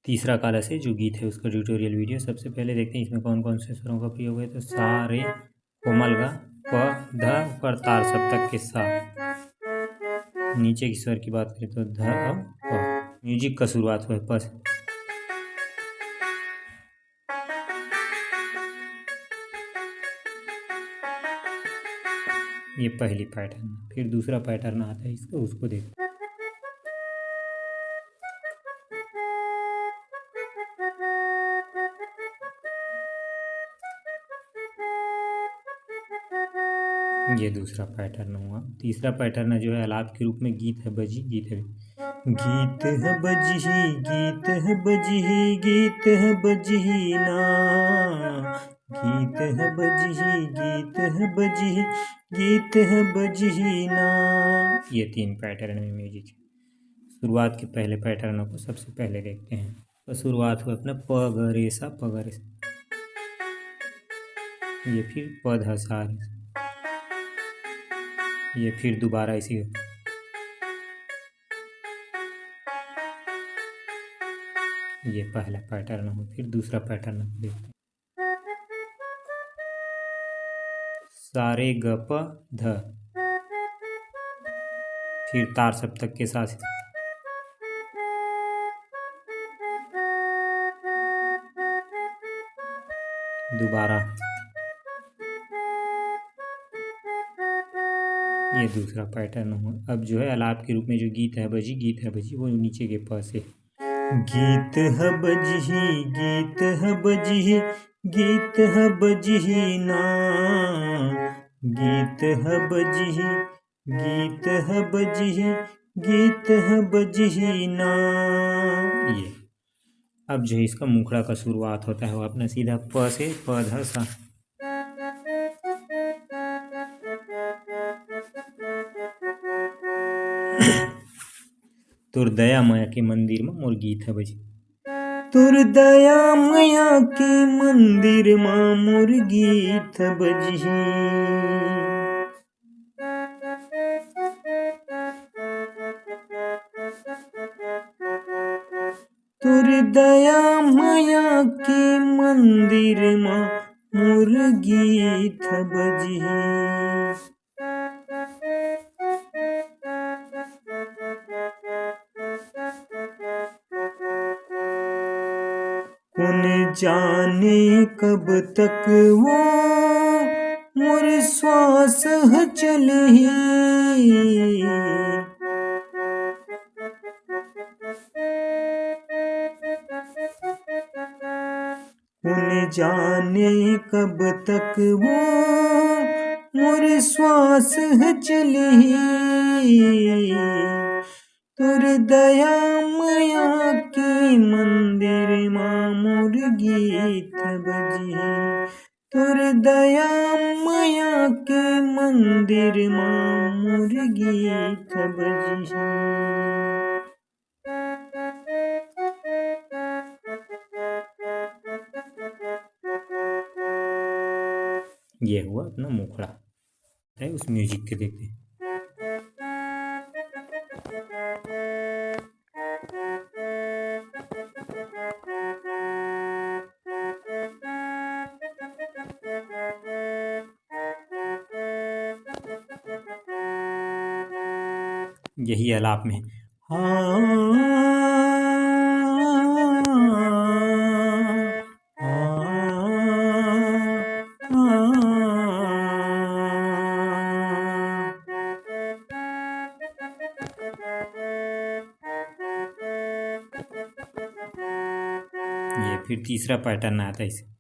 तीसरा कालस है जो गीत है उसका ट्यूटोरियल वीडियो। सबसे पहले देखते हैं इसमें कौन कौन से स्वरों का प्रयोग है। तो सा रे कोमल गा प ध पर तार सप्तक के सा। नीचे की स्वर की बात करें तो ध अ प। म्यूजिक का शुरुआत हुआ है प से। ये पहली पैटर्न। फिर दूसरा पैटर्न आता है इसका, उसको देखते हैं। ये दूसरा पैटर्न हुआ। तीसरा पैटर्न जो है आलाप के रूप में गीत है बजी गीत है। गीत है बजी गीत है बजी गीत है बजी ना। गीत है बजी गीत है बजी गीत है बजी ना। ये 3 पैटर्न में म्यूजिक है। शुरुआत के पहले पैटर्नों को सबसे पहले देखते हैं। तो शुरुआत हुआ अपना प ग रे सा प ग रे सा। ये फिर प ध सा रे सा। ये फिर दोबारा इसी। ये पहला पैटर्न हो। फिर दूसरा पैटर्न देखते हैं। सारे ग प ध। फिर तार सप्तक के साथ दोबारा। ये दूसरा पैटर्न हुआ। अब जो है आलाप के रूप में जो गीत है बजी वो नीचे के प से। गीत है बजी गीत है बजी गीत है बजी ना। गीत है बजी गीत है बजी गीत है बजी ना। ये अब जो है इसका मुखड़ा का शुरुआत होता है वो अपना सीधा प से प ध सा। तुर दया माया के मंदिर में मोर गीत है बजी। तुर दया माया के मंदिर में मोर गीत है बजी। तुर दया माया के मंदिर में मोर गीत है बजी। कौन जाने कब तक वो मोर श्वास चले। कौन जाने कब तक वो मोर श्वास चले। तुर दया माया के मंदिर में मोर गीत बजी। तुर दया माया के मंदिर में मोर गीत बजी। ये हुआ अपना मुखड़ा है। उस म्यूजिक के देखते हैं। यही आलाप में ये फिर तीसरा पैटर्न आता है इसे।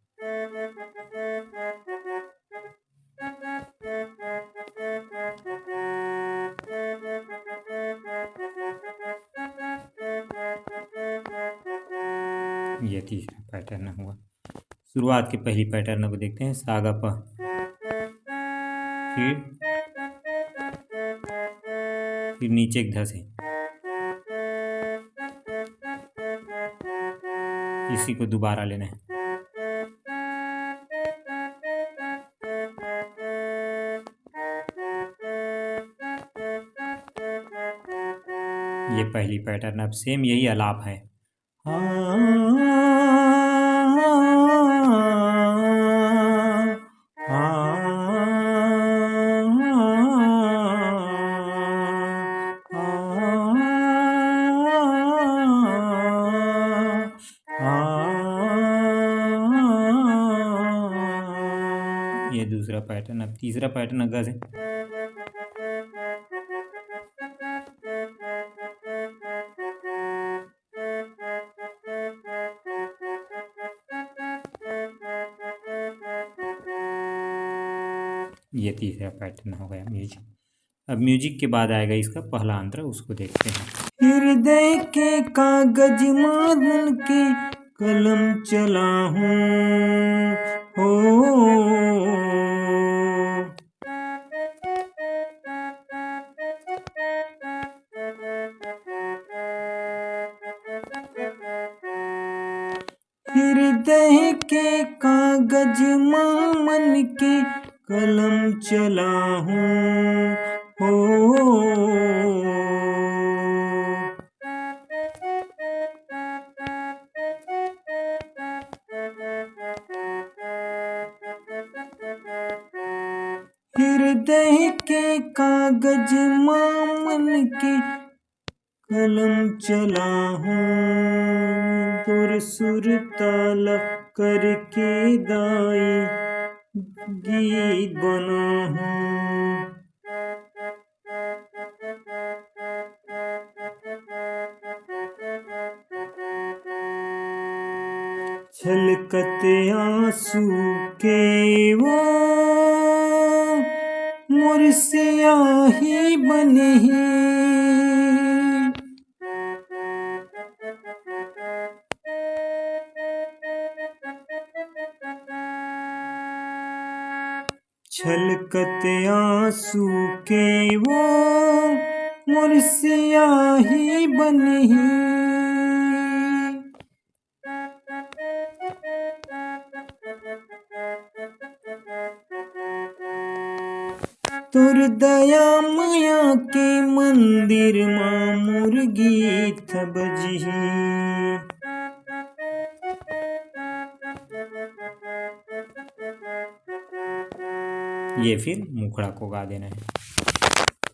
ये तीसरा पैटर्न हुआ। शुरुआत के पहली पैटर्न को देखते हैं। सा गा प। फिर नीचे एक ध से। इसी को दोबारा लेना है। ये पहली पैटर्न। अब सेम यही आलाप है। ये दूसरा पैटर्न। अब तीसरा पैटर्न अग्गा से ये तीसरा पैटर्न हो गया म्यूजिक। अब म्यूजिक के बाद आएगा इसका पहला अंतरा, उसको देखते हैं। हृदय के कागज मान के कलम चला हूँ हो, हृदय के कागज मन के कलम चला हूँ हो, हृदय के कागज मन के कलम चला हूँ, तुर सुर ताल करके दाई गीत बना हूँ। छलकते आंसू के वो मोर स्याही बने हैं, छलकते आंसू के वो मोर स्याही बने हैं, तुर दया माया के मंदिर मां मोर गीत बजी। ये फिर मुखड़ा को गा देना है।